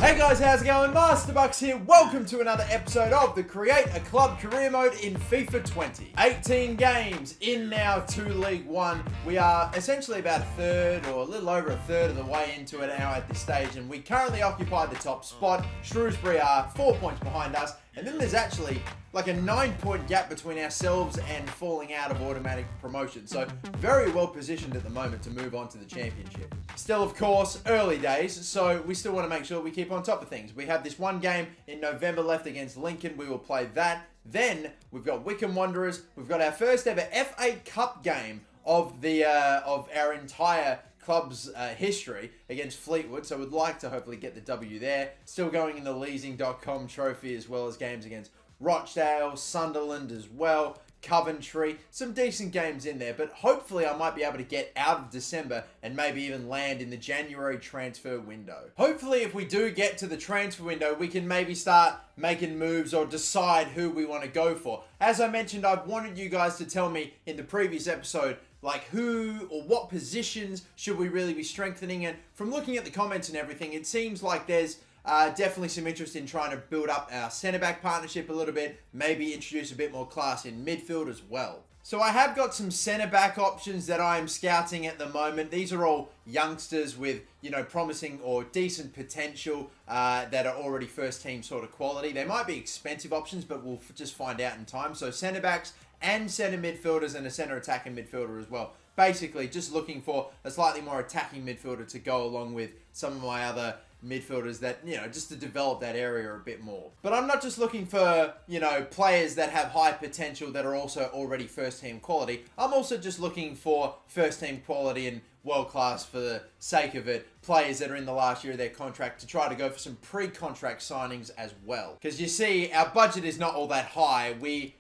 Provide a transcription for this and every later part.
Hey guys, how's it going? Master Bucks here. Welcome to another episode of the Create a Club Career Mode in FIFA 20. 18 games in now to League One. We are essentially about a third or a little over a third of the way into it now at this stage, and we currently occupy the top spot. Shrewsbury are 4 points behind us, and then there's actually like a 9-point gap between ourselves and falling out of automatic promotion. So very well positioned at the moment to move on to the championship. Still, of course, early days, so we still want to make sure we keep on top of things. We have this one game in November left against Lincoln. We will play that. Then we've got Wycombe Wanderers. We've got our first ever FA Cup game of our entire club's history against Fleetwood, so we'd like to hopefully get the W there. Still going in the leasing.com trophy, as well as games against Rochdale, Sunderland as well, Coventry. Some decent games in there, but hopefully I might be able to get out of December and maybe even land in the January transfer window. Hopefully if we do get to the transfer window, we can maybe start making moves or decide who we want to go for. As I mentioned, I've wanted you guys to tell me in the previous episode, like who or what positions should we really be strengthening. And from looking at the comments and everything, it seems like there's definitely some interest in trying to build up our centre-back partnership a little bit, maybe introduce a bit more class in midfield as well. So I have got some centre-back options that I am scouting at the moment. These are all youngsters with, promising or decent potential that are already first-team sort of quality. They might be expensive options, but we'll just find out in time. So centre-backs and centre midfielders and a centre attacking midfielder as well. Basically, just looking for a slightly more attacking midfielder to go along with some of my other midfielders that, just to develop that area a bit more. But I'm not just looking for, players that have high potential that are also already first-team quality. I'm also just looking for first-team quality and world-class for the sake of it. Players that are in the last year of their contract to try to go for some pre-contract signings as well. Because you see, our budget is not all that high.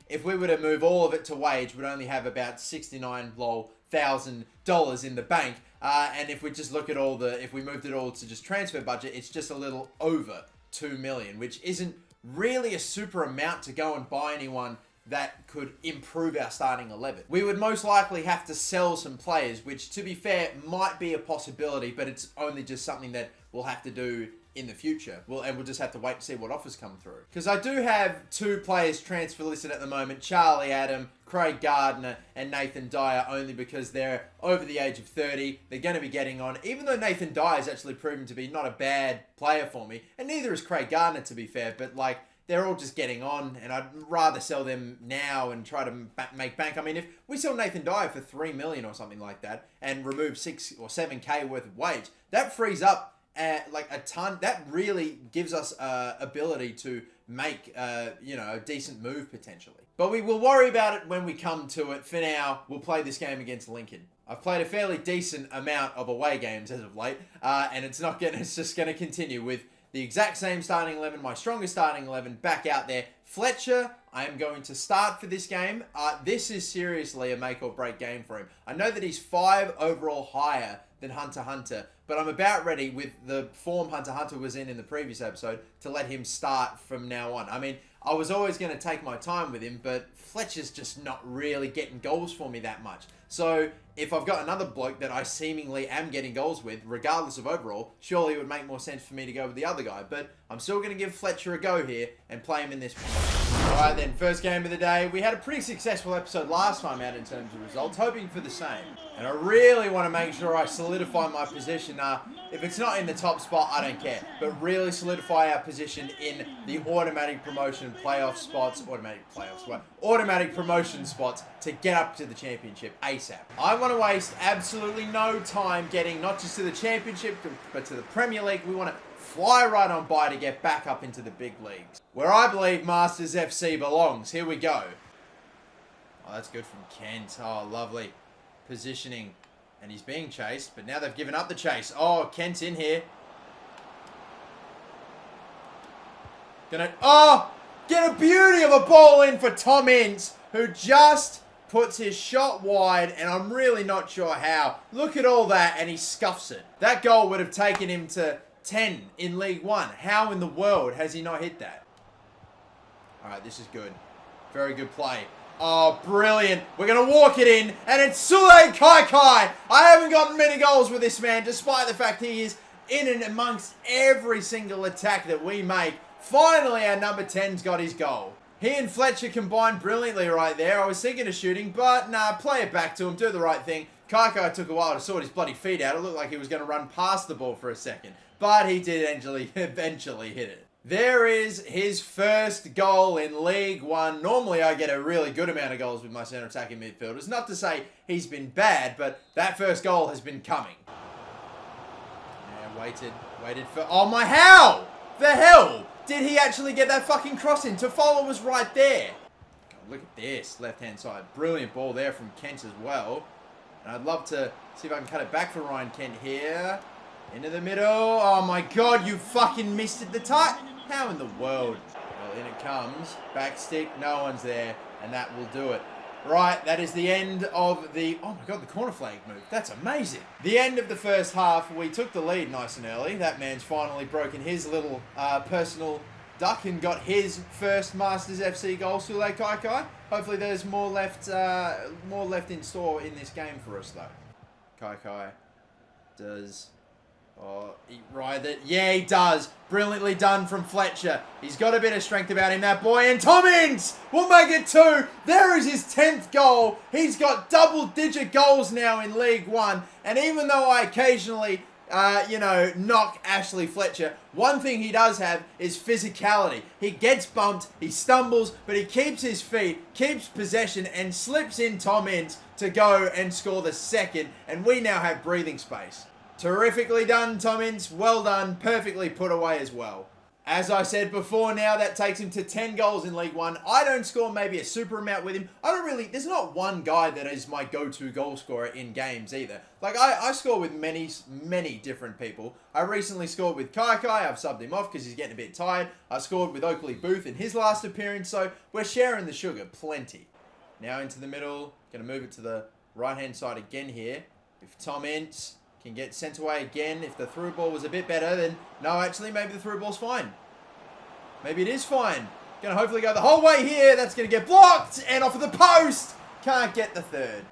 If we were to move all of it to wage, we'd only have about $69,000 in the bank. And if we just look at if we moved it all to just transfer budget, it's just a little over 2 million, which isn't really a super amount to go and buy anyone that could improve our starting 11. We would most likely have to sell some players, which to be fair might be a possibility, but it's only just something that we'll have to do in the future. We'll just have to wait to see what offers come through. Because I do have 2 players transfer listed at the moment, Charlie Adam, Craig Gardner, and Nathan Dyer, only because they're over the age of 30. They're going to be getting on, even though Nathan Dyer has actually proven to be not a bad player for me, and neither is Craig Gardner, to be fair, but they're all just getting on, and I'd rather sell them now and try to make bank. I mean, if we sell Nathan Dyer for 3 million or something like that and remove 6 or 7K worth of wage, that frees up a ton. That really gives us ability to make a decent move potentially. But we will worry about it when we come to it. For now, we'll play this game against Lincoln. I've played a fairly decent amount of away games as of late, and it's just going to continue with the exact same starting 11, my strongest starting 11 back out there. Fletcher, I am going to start for this game. This is seriously a make or break game for him. I know that he's 5 overall higher than Hunter, but I'm about ready with the form Hunter was in the previous episode to let him start from now on. I mean, I was always going to take my time with him, but Fletcher's just not really getting goals for me that much. So if I've got another bloke that I seemingly am getting goals with, regardless of overall, surely it would make more sense for me to go with the other guy. But I'm still going to give Fletcher a go here and play him in this one. Alright then, first game of the day. We had a pretty successful episode last time out in terms of results, hoping for the same. And I really want to make sure I solidify my position. If it's not in the top spot, I don't care. But really solidify our position in the automatic promotion automatic promotion spots to get up to the championship ASAP. I want to waste absolutely no time getting not just to the championship, but to the Premier League. We want to fly right on by to get back up into the big leagues, where I believe Masters FC belongs. Here we go. Oh, that's good from Kent. Oh, lovely positioning. And he's being chased, but now they've given up the chase. Oh, Kent's in here. Get a beauty of a ball in for Tom Ince, who just puts his shot wide, and I'm really not sure how. Look at all that, and he scuffs it. That goal would have taken him to 10 in League One. How in the world has he not hit that? All right, this is good. Very good play. Oh, brilliant. We're going to walk it in, and it's Sule Kaikai. I haven't gotten many goals with this man, despite the fact he is in and amongst every single attack that we make. Finally, our number 10's got his goal. He and Fletcher combined brilliantly right there. I was thinking of shooting, but nah, play it back to him, do the right thing. Kai took a while to sort his bloody feet out. It looked like he was going to run past the ball for a second, but he did eventually hit it. There is his first goal in League One. Normally, I get a really good amount of goals with my centre attacking midfielders. Not to say he's been bad, but that first goal has been coming. Yeah, waited for... Oh my, how? The hell? Did he actually get that fucking cross in? Toffolo was right there. God, look at this, left-hand side. Brilliant ball there from Kent as well. And I'd love to see if I can cut it back for Ryan Kent here. Into the middle. Oh my God, you fucking missed it the tight. How in the world? Well, in it comes. Back stick, no one's there. And that will do it. Right, that is the end of the... Oh my God, the corner flag move. That's amazing. The end of the first half, we took the lead nice and early. That man's finally broken his little personal duck and got his first Masters FC goal, Sule Kai. Hopefully there's more left in store in this game for us, though. Kai does... Oh, he ride it. Yeah, he does. Brilliantly done from Fletcher. He's got a bit of strength about him, that boy. And Tom Ince will make it 2. There is his 10th goal. He's got double-digit goals now in League One. And even though I occasionally, knock Ashley Fletcher, one thing he does have is physicality. He gets bumped, he stumbles, but he keeps his feet, keeps possession, and slips in Tom Ince to go and score the second. And we now have breathing space. Terrifically done, Tom Ince. Well done. Perfectly put away as well. As I said before, now that takes him to 10 goals in League One. I don't score maybe a super amount with him. There's not one guy that is my go-to goal scorer in games either. Like, I score with many different people. I recently scored with Kai. I've subbed him off because he's getting a bit tired. I scored with Oakley Booth in his last appearance, so we're sharing the sugar plenty. Now into the middle. Going to move it to the right-hand side again here. If Tom Ince can get sent away again. If the through ball was a bit better, then no, actually, maybe the through ball's fine. Maybe it is fine. Going to hopefully go the whole way here. That's going to get blocked and off of the post. Can't get the third.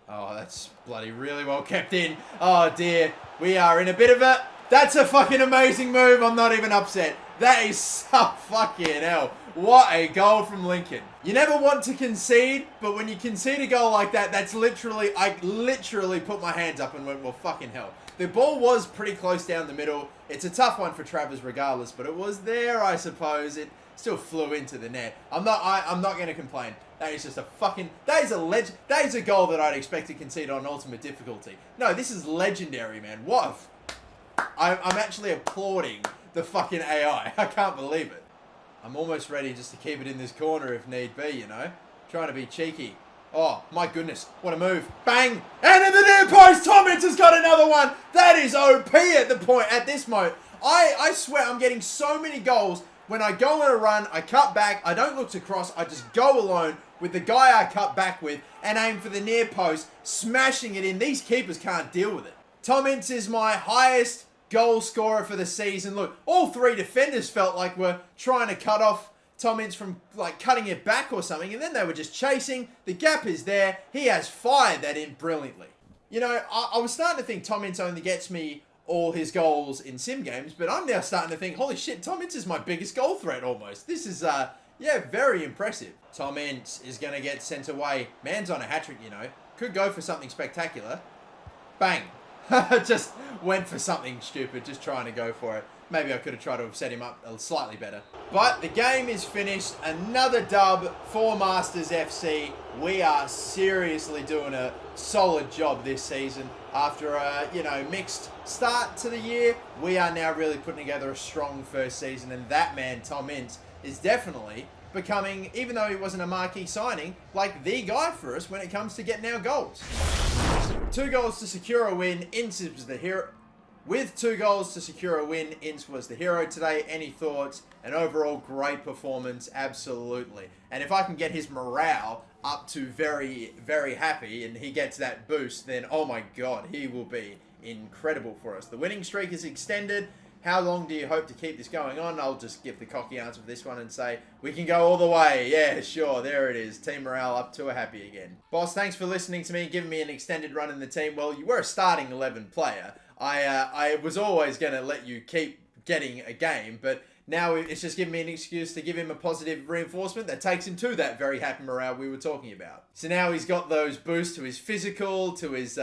Oh, that's bloody really well kept in. Oh, dear. We are in a bit of a... That's a fucking amazing move. I'm not even upset. That is so fucking hell. What a goal from Lincoln. You never want to concede, but when you concede a goal like that, that's literally... I literally put my hands up and went, well, fucking hell. The ball was pretty close down the middle. It's a tough one for Travers regardless, but it was there, I suppose. It still flew into the net. I'm not going to complain. That is just a fucking... That is a goal that I'd expect to concede on ultimate difficulty. No, this is legendary, man. What? I'm actually applauding the fucking AI. I can't believe it. I'm almost ready just to keep it in this corner if need be, you know. Trying to be cheeky. Oh, my goodness. What a move. Bang! And in the near post, Tom Ince has got another one. That is OP at this moment. I swear I'm getting so many goals. When I go on a run, I cut back. I don't look to cross. I just go alone with the guy I cut back with and aim for the near post, smashing it in. These keepers can't deal with it. Tom Ince is my highest goal scorer for the season. Look, all three defenders felt like we're trying to cut off Tom Ince from like cutting it back or something, and then they were just chasing. The gap is there. He has fired that in brilliantly. You know, I was starting to think Tom Ince only gets me all his goals in sim games, but I'm now starting to think, holy shit, Tom Ince is my biggest goal threat almost. This is, very impressive. Tom Ince is going to get sent away. Man's on a hat-trick, you know. Could go for something spectacular. Bang. Just went for something stupid, just trying to go for it. Maybe I could have tried to have set him up slightly better. But the game is finished. Another dub for Masters FC. We are seriously doing a solid job this season. After a, mixed start to the year, we are now really putting together a strong first season. And that man, Tom Ince, is definitely becoming, even though he wasn't a marquee signing, like the guy for us when it comes to getting our goals. 2 goals to secure a win. Ince was the hero. With 2 goals to secure a win, Ince was the hero today. Any thoughts? An overall great performance, absolutely. And if I can get his morale up to very, very happy and he gets that boost, then oh my god, he will be incredible for us. The winning streak is extended. how long do you hope to keep this going on? I'll just give the cocky answer for this one and say, we can go all the way. Yeah, sure, there it is. Team morale up to a happy again. Boss, thanks for listening to me, giving me an extended run in the team. Well, you were a starting 11 player. I was always going to let you keep getting a game, but now it's just giving me an excuse to give him a positive reinforcement that takes him to that very happy morale we were talking about. So now he's got those boosts to his physical, to his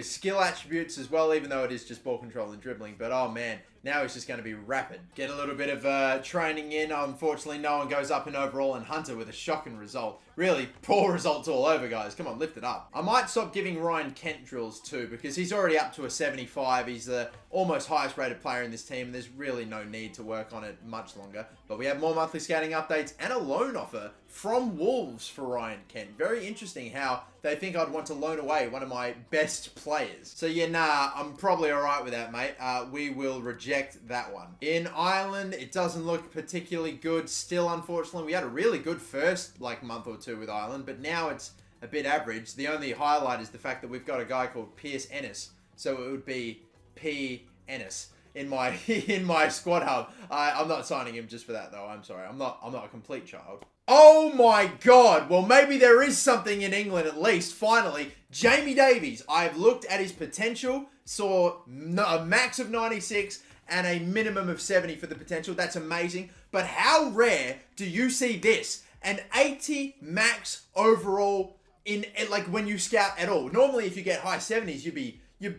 skill attributes as well, even though it is just ball control and dribbling. But oh man, now it's just going to be rapid. Get a little bit of training in. Unfortunately, no one goes up in overall, and Hunter with a shocking result. Really poor results all over, guys. Come on, lift it up. I might stop giving Ryan Kent drills too, because he's already up to a 75. He's the almost highest rated player in this team. There's really no need to work on it much longer. But we have more monthly scouting updates and a loan offer from Wolves for Ryan Kent. Very interesting how they think I'd want to loan away one of my best players. So yeah, nah, I'm probably alright with that, mate. We will reject that one. In Ireland, it doesn't look particularly good still, unfortunately. We had a really good first month or two with Ireland, but now it's a bit average. The only highlight is the fact that we've got a guy called Pierce Ennis. So it would be P. Ennis in my squad hub. I'm not signing him just for that though. I'm sorry. I'm not a complete child. Oh my god. Well, maybe there is something in England at least. Finally, Jamie Davies. I've looked at his potential, saw a max of 96 and a minimum of 70 for the potential. That's amazing. But how rare do you see this? An 80 max overall in when you scout at all. Normally, if you get high 70s, you're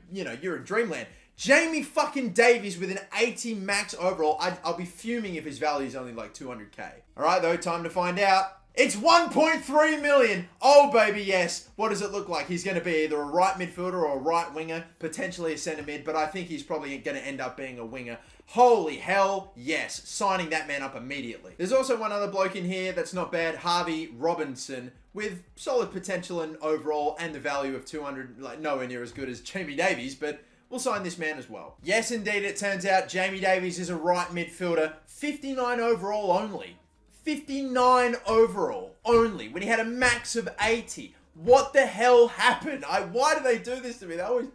in dreamland. Jamie fucking Davies with an 80 max overall. I'll be fuming if his value is only like 200k. All right, though, time to find out. It's 1.3 million. Oh, baby, yes. What does it look like? He's going to be either a right midfielder or a right winger, potentially a centre mid, but I think he's probably going to end up being a winger. Holy hell, yes. Signing that man up immediately. There's also one other bloke in here that's not bad, Harvey Robinson, with solid potential and overall and the value of 200, nowhere near as good as Jamie Davies, but we'll sign this man as well. Yes, indeed, it turns out Jamie Davies is a right midfielder, 59 overall only. 59 overall only when he had a max of 80. What the hell happened? Why do they do this to me? They always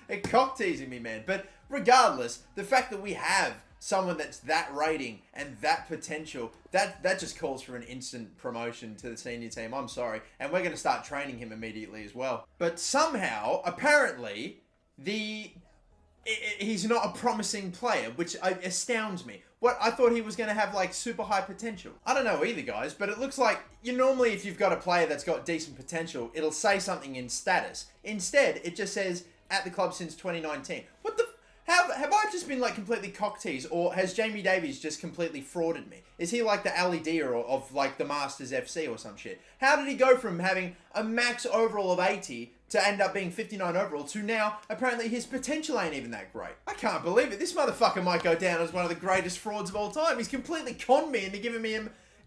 they're cock teasing me, man. But regardless, the fact that we have someone that's that rating and that potential, that just calls for an instant promotion to the senior team. I'm sorry. And we're going to start training him immediately as well. But somehow, apparently, he's not a promising player, which astounds me. I thought he was going to have super high potential. I don't know either, guys, but it looks like normally if you've got a player that's got decent potential, it'll say something in status. Instead, it just says at the club since 2019. What the? Have I just been completely cock teased, or has Jamie Davies just completely frauded me? Is he like the Ali Dia of the Masters FC or some shit? How did he go from having a max overall of 80 to end up being 59 overall to now apparently his potential ain't even that great? I can't believe it. This motherfucker might go down as one of the greatest frauds of all time. He's completely conned me into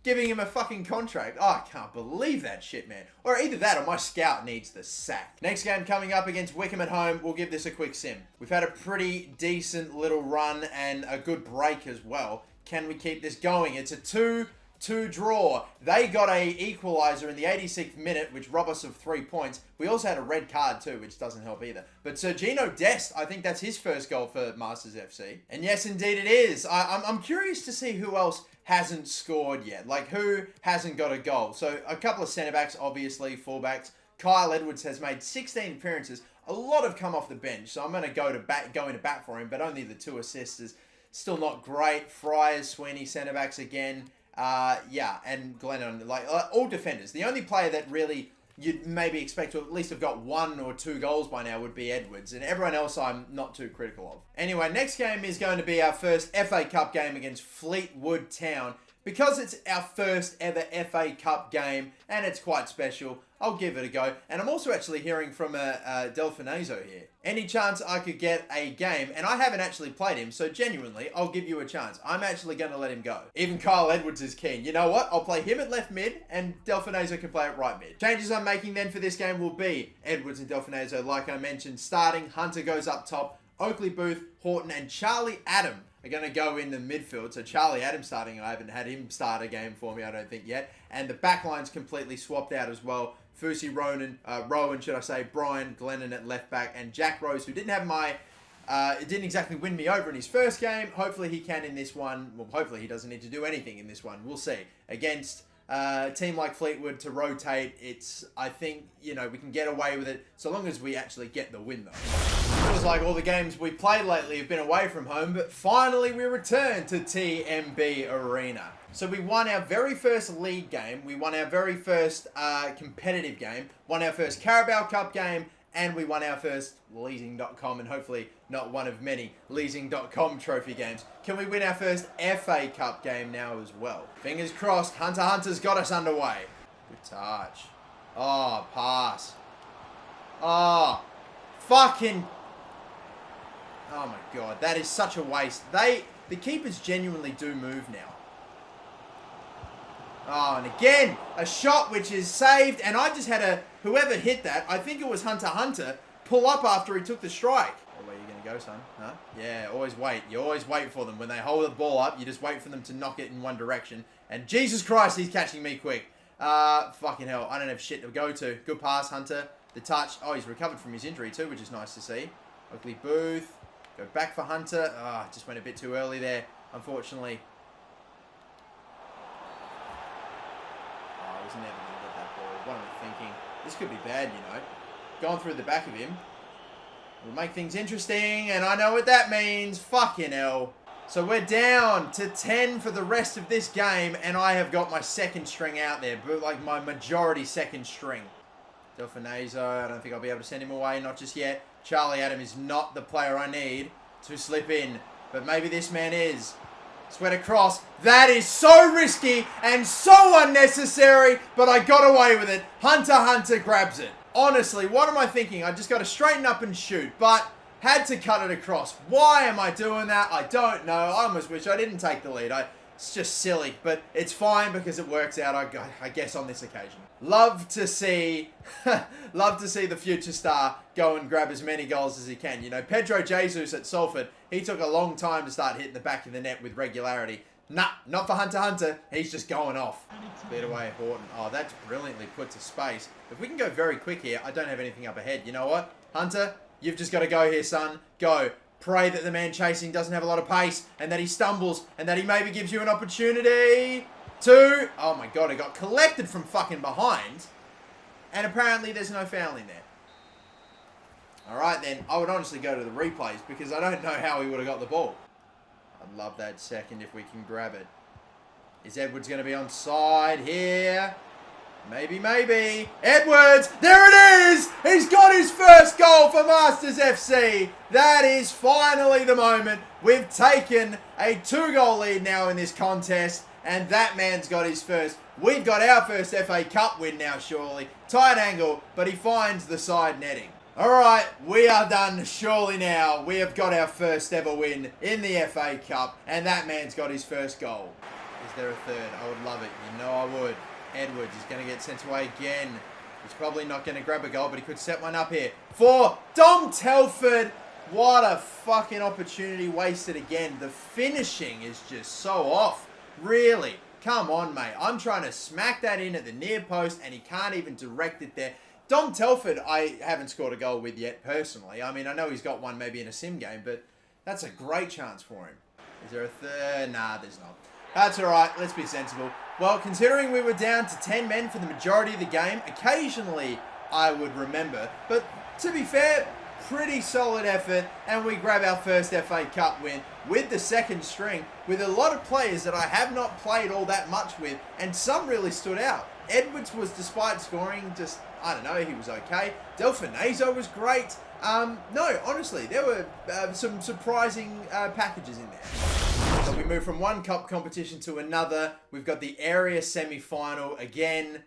giving him a fucking contract. Oh, I can't believe that shit, man. Or either that or my scout needs the sack. Next game coming up against Wycombe at home. We'll give this a quick sim. We've had a pretty decent little run and a good break as well. Can we keep this going? It's a 2-2 draw. They got a equaliser in the 86th minute, which robbed us of 3 points. We also had a red card too, which doesn't help either. But Sergino Dest, I think that's his first goal for Masters FC. And yes, indeed it is. I'm curious to see who else hasn't scored yet. Who hasn't got a goal? So a couple of centre-backs, obviously, full-backs. Kyle Edwards has made 16 appearances. A lot have come off the bench, so I'm going to go into bat for him, but only the 2 assists is still not great. Friars, Sweeney, centre-backs again. And Glennon, all defenders. The only player that really you'd maybe expect to at least have got 1 or 2 goals by now would be Edwards, and everyone else I'm not too critical of. Anyway, next game is going to be our first FA Cup game against Fleetwood Town. Because it's our first ever FA Cup game, and it's quite special, I'll give it a go. And I'm also actually hearing from Delfinazzo here. Any chance I could get a game, and I haven't actually played him, so genuinely, I'll give you a chance. I'm actually going to let him go. Even Kyle Edwards is keen. You know what? I'll play him at left mid, and Delfinazzo can play at right mid. Changes I'm making then for this game will be Edwards and Delfinazzo, like I mentioned, starting. Hunter goes up top. Oakley Booth, Horton, and Charlie Adam are going to go in the midfield. So Charlie Adam starting. I haven't had him start a game for me, I don't think, yet. And the back line's completely swapped out as well. Fusi Rowan, Brian Glennon at left back, and Jack Rose, who didn't have my It didn't exactly win me over in his first game. Hopefully he can in this one. Well, hopefully he doesn't need to do anything in this one. We'll see. Against a team like Fleetwood to rotate, I think, we can get away with it so long as we actually get the win, though. Feels like all the games we played lately have been away from home, but finally we return to TMB Arena. So we won our very first league game, we won our very first competitive game, won our first Carabao Cup game, and we won our first leasing.com, and hopefully not one of many leasing.com trophy games. Can we win our first FA Cup game now as well? Fingers crossed. Hunter's got us underway. Good touch. Oh, pass. Oh, fucking... Oh my god, that is such a waste. The keepers genuinely do move now. Oh, and again, a shot which is saved, and I just had whoever hit that, I think it was Hunter, pull up after he took the strike. Oh, where are you going to go, son? Huh? Yeah, always wait. You always wait for them. When they hold the ball up, you just wait for them to knock it in one direction. And Jesus Christ, he's catching me quick. Fucking hell, I don't have shit to go to. Good pass, Hunter. The touch. Oh, he's recovered from his injury too, which is nice to see. Oakley Booth. Go back for Hunter. Just went a bit too early there, unfortunately. I was never going to get that ball. What am I thinking? This could be bad, Going through the back of him will make things interesting, and I know what that means. Fucking hell. So we're down to 10 for the rest of this game, and I have got my second string out there, but like my majority second string. Delfinazo, I don't think I'll be able to send him away, not just yet. Charlie Adam is not the player I need to slip in, but maybe this man is. Sweat across. That is so risky and so unnecessary, but I got away with it. Hunter grabs it. Honestly, what am I thinking? I just got to straighten up and shoot, but had to cut it across. Why am I doing that? I don't know. I almost wish I didn't take the lead. It's just silly, but it's fine because it works out, I guess, on this occasion. Love to see the future star go and grab as many goals as he can. Pedro Jesus at Salford, he took a long time to start hitting the back of the net with regularity. Nah, not for Hunter. He's just going off. Beat away Horton. Oh, that's brilliantly put to space. If we can go very quick here, I don't have anything up ahead. You know what? Hunter, you've just got to go here, son. Go. Pray that the man chasing doesn't have a lot of pace and that he stumbles and that he maybe gives you an opportunity to... Oh my god, it got collected from fucking behind. And apparently there's no foul in there. Alright then, I would honestly go to the replays because I don't know how he would have got the ball. I'd love that second if we can grab it. Is Edwards going to be on side here? Maybe. Edwards! There it is! He's got his first goal for Masters FC. That is finally the moment. We've taken a 2-goal lead now in this contest, and that man's got his first. We've got our first FA Cup win now, surely. Tight angle, but he finds the side netting. Alright, we are done surely now. We have got our first ever win in the FA Cup, and that man's got his first goal. Is there a third? I would love it. You know I would. Edwards is going to get sent away again. He's probably not going to grab a goal, but he could set one up here. For Dom Telford. What a fucking opportunity wasted again. The finishing is just so off. Really? Come on, mate. I'm trying to smack that in at the near post, and he can't even direct it there. Dom Telford, I haven't scored a goal with yet, personally. I mean, I know he's got one maybe in a sim game, but that's a great chance for him. Is there a third? Nah, there's not. That's all right. Let's be sensible. Well, considering we were down to 10 men for the majority of the game, occasionally I would remember. But to be fair, pretty solid effort, and we grab our first FA Cup win with the second string, with a lot of players that I have not played all that much with, and some really stood out. Edwards was, despite scoring, just, I don't know, he was okay. Delfinazo was great. No, honestly, there were some surprising packages in there. So we move from one cup competition to another. We've got the area semi-final again.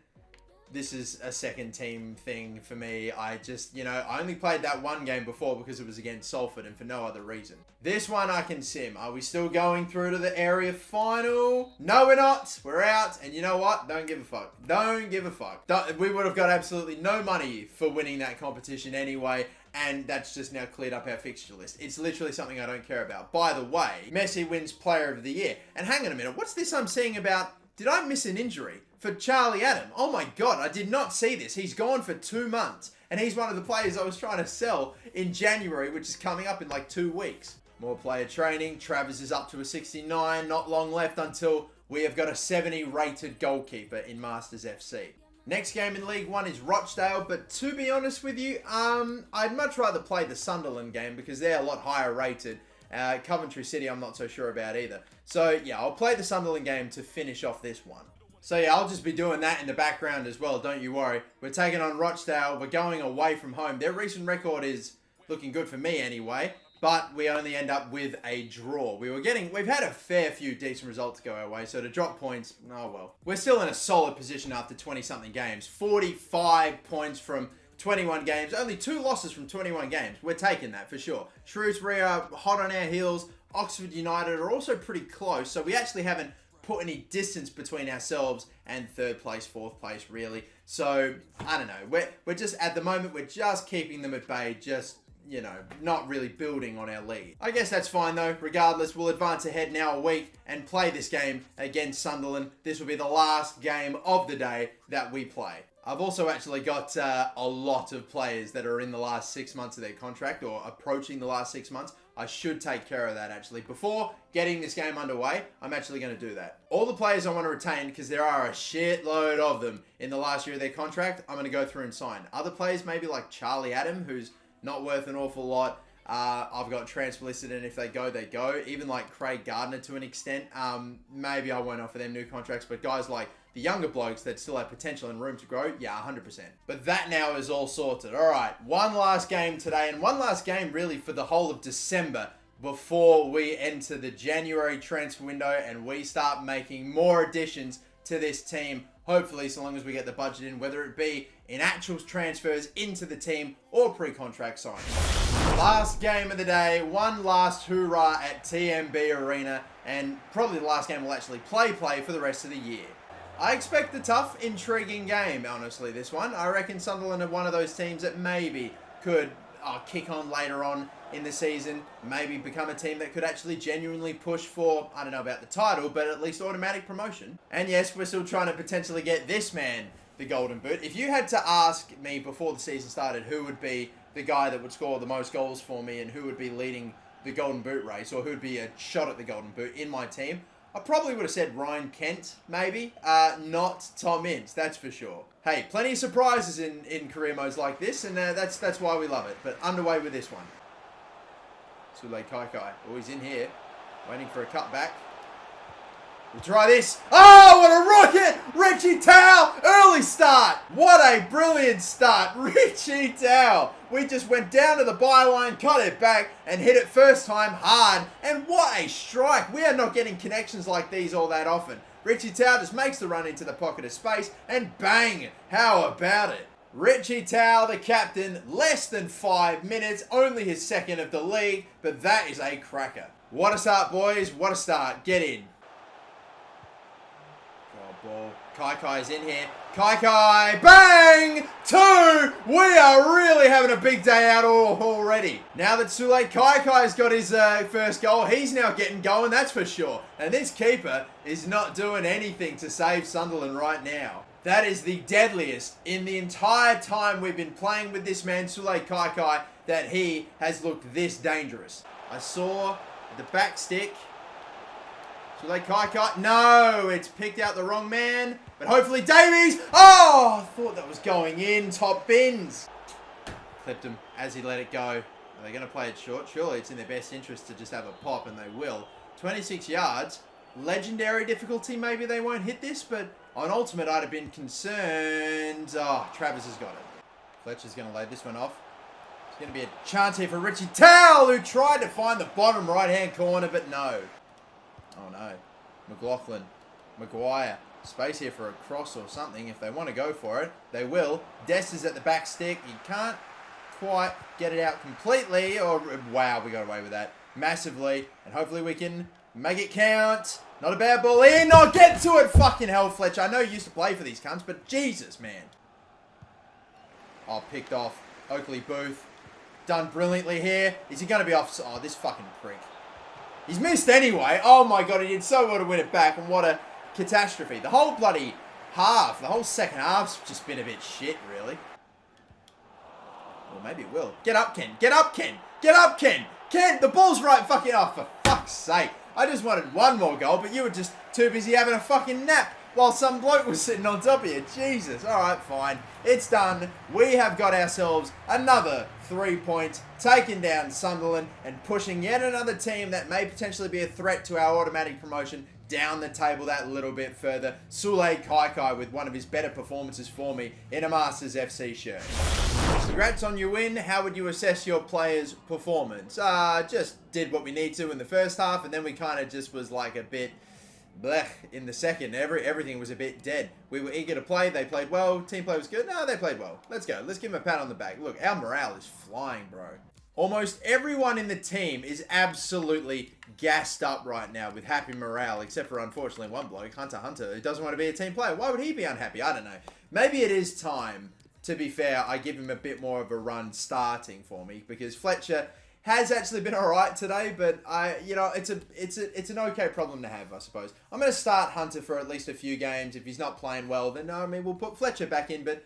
This is a second team thing for me. I just, I only played that one game before because it was against Salford and for no other reason. This one I can sim. Are we still going through to the area final? No, we're not. We're out. And you know what? Don't give a fuck. Don't give a fuck. We would have got absolutely no money for winning that competition anyway. And that's just now cleared up our fixture list. It's literally something I don't care about. By the way, Messi wins Player of the Year. And hang on a minute. What's this I'm seeing about... Did I miss an injury for Charlie Adam? Oh my God, I did not see this. He's gone for 2 months. And he's one of the players I was trying to sell in January, which is coming up in like 2 weeks. More player training. Travis is up to a 69. Not long left until we have got a 70 rated goalkeeper in Masters FC. Next game in League One is Rochdale, but to be honest with you, I'd much rather play the Sunderland game because they're a lot higher rated. Coventry City, I'm not so sure about either. So yeah, I'll play the Sunderland game to finish off this one. So yeah, I'll just be doing that in the background as well, don't you worry. We're taking on Rochdale, we're going away from home. Their recent record is looking good for me anyway, but we only end up with a draw. We've had a fair few decent results go our way, so to drop points, oh well. We're still in a solid position after 20-something games. 45 points from 21 games, only 2 losses from 21 games. We're taking that for sure. Shrewsbury are hot on our heels. Oxford United are also pretty close, so we actually haven't put any distance between ourselves and 3rd place, 4th place, really. So, I don't know. We're just, at the moment, we're just keeping them at bay, just, you know, not really building on our lead. I guess that's fine, though. Regardless, we'll advance ahead now a week and play this game against Sunderland. This will be the last game of the day that we play. I've also actually got a lot of players that are in the last 6 months of their contract or approaching the last 6 months. I should take care of that actually. Before getting this game underway, I'm actually going to do that. All the players I want to retain, because there are a shitload of them in the last year of their contract, I'm going to go through and sign. Other players, maybe like Charlie Adam, who's not worth an awful lot. I've got transfer listed, and if they go, they go. Even like Craig Gardner to an extent. Maybe I won't offer them new contracts, but guys like the younger blokes that still have potential and room to grow, yeah, 100%. But that now is all sorted. All right, one last game today, and one last game really for the whole of December before we enter the January transfer window and we start making more additions to this team. Hopefully, so long as we get the budget in, whether it be in actual transfers into the team or pre-contract signing. Last game of the day, one last hoorah at TMB Arena, and probably the last game we'll actually play for the rest of the year. I expect a tough, intriguing game, honestly, this one. I reckon Sunderland are one of those teams that maybe could kick on later on in the season, maybe become a team that could actually genuinely push for, I don't know about the title, but at least automatic promotion. And yes, we're still trying to potentially get this man the Golden Boot. If you had to ask me before the season started who would be the guy that would score the most goals for me and who would be leading the Golden Boot race, or who would be a shot at the Golden Boot in my team, I probably would have said Ryan Kent, maybe. Not Tom Ince, that's for sure. Hey, plenty of surprises in career modes like this, and that's why we love it. But underway with this one. Sule Kaikai, always in here, waiting for a cutback. We'll try this. Oh, what a rocket! Richie Towell, early start. What a brilliant start. Richie Towell. We just went down to the byline, cut it back, and hit it first time hard. And what a strike. We are not getting connections like these all that often. Richie Towell just makes the run into the pocket of space, and bang! How about it? Richie Towell, the captain, less than 5 minutes, only his second of the league, but that is a cracker. What a start, boys. What a start. Get in. Ball. Kaikai is in here. Kaikai, bang! 2! We are really having a big day out already. Now that Sule Kaikai's got his first goal, he's now getting going, that's for sure. And this keeper is not doing anything to save Sunderland right now. That is the deadliest in the entire time we've been playing with this man, Sule Kaikai, that he has looked this dangerous. I saw the back stick. Sule Kaikai, no, it's picked out the wrong man, but hopefully Davies, oh, I thought that was going in, top bins. Clipped him as he let it go. Are they going to play it short? Surely it's in their best interest to just have a pop, and they will. 26 yards, legendary difficulty, maybe they won't hit this, but on ultimate I'd have been concerned. Oh, Travis has got it. Fletcher's going to lay this one off. It's going to be a chance here for Richie Towell, who tried to find the bottom right-hand corner, but no. Oh no. McLaughlin. Maguire. Space here for a cross or something. If they want to go for it, they will. Dest is at the back stick. He can't quite get it out completely. Or wow, we got away with that massively. And hopefully we can make it count. Not a bad ball in. Oh, get to it. Fucking hell, Fletcher. I know you used to play for these cunts, but Jesus, man. Oh, picked off. Oakley Booth. Done brilliantly here. Is he going to be off? Oh, this fucking prick. He's missed anyway. Oh my god, he did so well to win it back, and what a catastrophe. The whole bloody half, the whole second half's just been a bit shit, really. Or maybe it will. Get up, Ken. Get up, Ken. Get up, Ken. Ken, the ball's right fucking off, for fuck's sake. I just wanted one more goal, but you were just too busy having a fucking nap while some bloke was sitting on top of you. Jesus. All right, fine. It's done. We have got ourselves another 3 points, taking down Sunderland and pushing yet another team that may potentially be a threat to our automatic promotion down the table that little bit further. Sule Kaikai with one of his better performances for me in a Masters FC shirt. Congrats on your win. How would you assess your players' performance? Just did what we need to in the first half, and then we kind of just was like a bit blech in the second. Everything was a bit dead. We were eager to play. They played well. Team play was good. No, they played well. Let's go. Let's give them a pat on the back. Look, our morale is flying, bro. Almost everyone in the team is absolutely gassed up right now with happy morale, except for, unfortunately, one bloke, Hunter, who doesn't want to be a team player. Why would he be unhappy? I don't know. Maybe it is time, to be fair, I give him a bit more of a run starting for me, because Fletcher has actually been alright today, but it's an okay problem to have, I suppose. I'm going to start Hunter for at least a few games. If he's not playing well, then we'll put Fletcher back in, but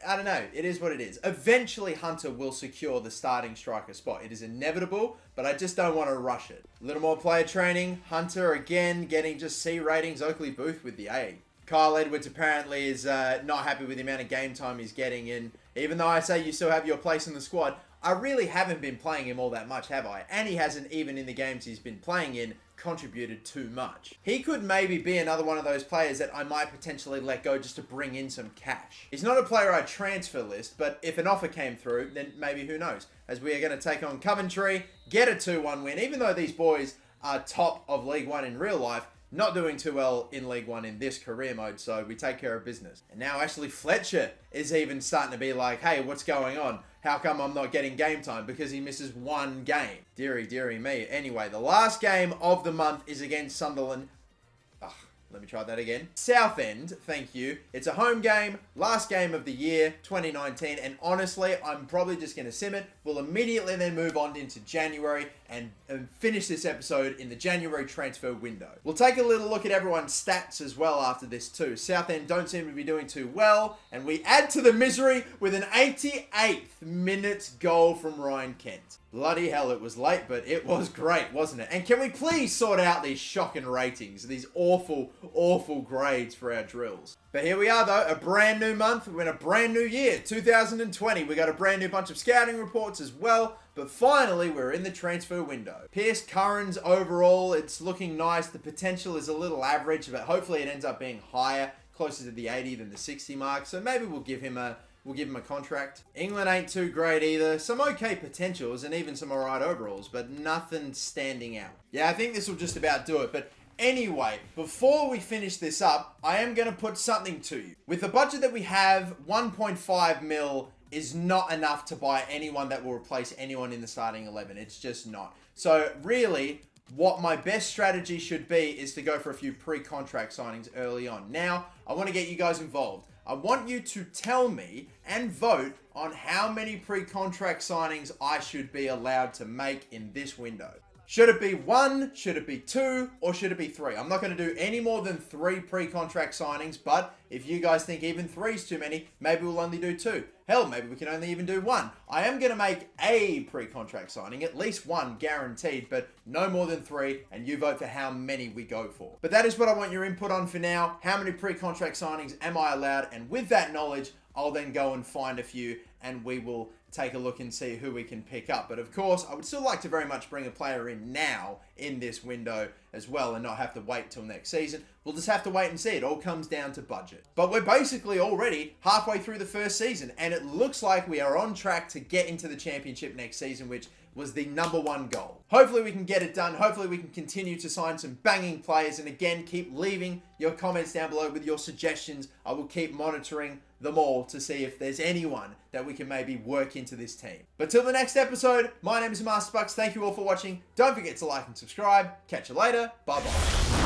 I don't know. It is what it is. Eventually, Hunter will secure the starting striker spot. It is inevitable, but I just don't want to rush it. A little more player training. Hunter, again, getting just C ratings. Oakley Booth with the A. Kyle Edwards apparently is not happy with the amount of game time he's getting in. Even though I say you still have your place in the squad, I really haven't been playing him all that much, have I? And he hasn't, even in the games he's been playing in, contributed too much. He could maybe be another one of those players that I might potentially let go just to bring in some cash. He's not a player I'd transfer list, but if an offer came through, then maybe who knows? As we are going to take on Coventry, get a 2-1 win, even though these boys are top of League One in real life, not doing too well in League One in this career mode, so we take care of business. And now Ashley Fletcher is even starting to be like, hey, what's going on? How come I'm not getting game time? Because he misses one game. Deary me. Anyway, the last game of the month is against Sunderland. Let me try that again. Southend, thank you. It's a home game, last game of the year, 2019, and honestly, I'm probably just going to sim it. We'll immediately then move on into January and finish this episode in the January transfer window. We'll take a little look at everyone's stats as well after this too. Southend don't seem to be doing too well, and we add to the misery with an 88th minute goal from Ryan Kent. Bloody hell, it was late, but it was great, wasn't it? And can we please sort out these shocking ratings, these awful, awful grades for our drills? But here we are, though, a brand new month. We're in a brand new year, 2020. We got a brand new bunch of scouting reports as well, but finally, we're in the transfer window. Pierce Curran's overall, it's looking nice. The potential is a little average, but hopefully it ends up being higher, closer to the 80 than the 60 mark. So maybe we'll give him a contract. England ain't too great either. Some okay potentials and even some alright overalls, but nothing standing out. Yeah, I think this will just about do it. But anyway, before we finish this up, I am going to put something to you. With the budget that we have, 1.5 mil is not enough to buy anyone that will replace anyone in the starting 11. It's just not. So really, what my best strategy should be is to go for a few pre-contract signings early on. Now, I want to get you guys involved. I want you to tell me and vote on how many pre-contract signings I should be allowed to make in this window. Should it be 1, should it be 2, or should it be 3? I'm not going to do any more than 3 pre-contract signings, but if you guys think even 3 is too many, maybe we'll only do 2. Hell, maybe we can only even do 1. I am going to make a pre-contract signing, at least 1 guaranteed, but no more than 3, and you vote for how many we go for. But that is what I want your input on for now. How many pre-contract signings am I allowed? And with that knowledge, I'll then go and find a few, and we will take a look and see who we can pick up. But of course, I would still like to very much bring a player in now in this window as well and not have to wait till next season. We'll just have to wait and see. It all comes down to budget. But we're basically already halfway through the first season, and it looks like we are on track to get into the championship next season, which was the #1 goal. Hopefully we can get it done. Hopefully we can continue to sign some banging players. And again, keep leaving your comments down below with your suggestions. I will keep monitoring them all to see if there's anyone that we can maybe work into this team. But till the next episode, my name is Master Bucks. Thank you all for watching. Don't forget to like and subscribe. Catch you later. Bye-bye.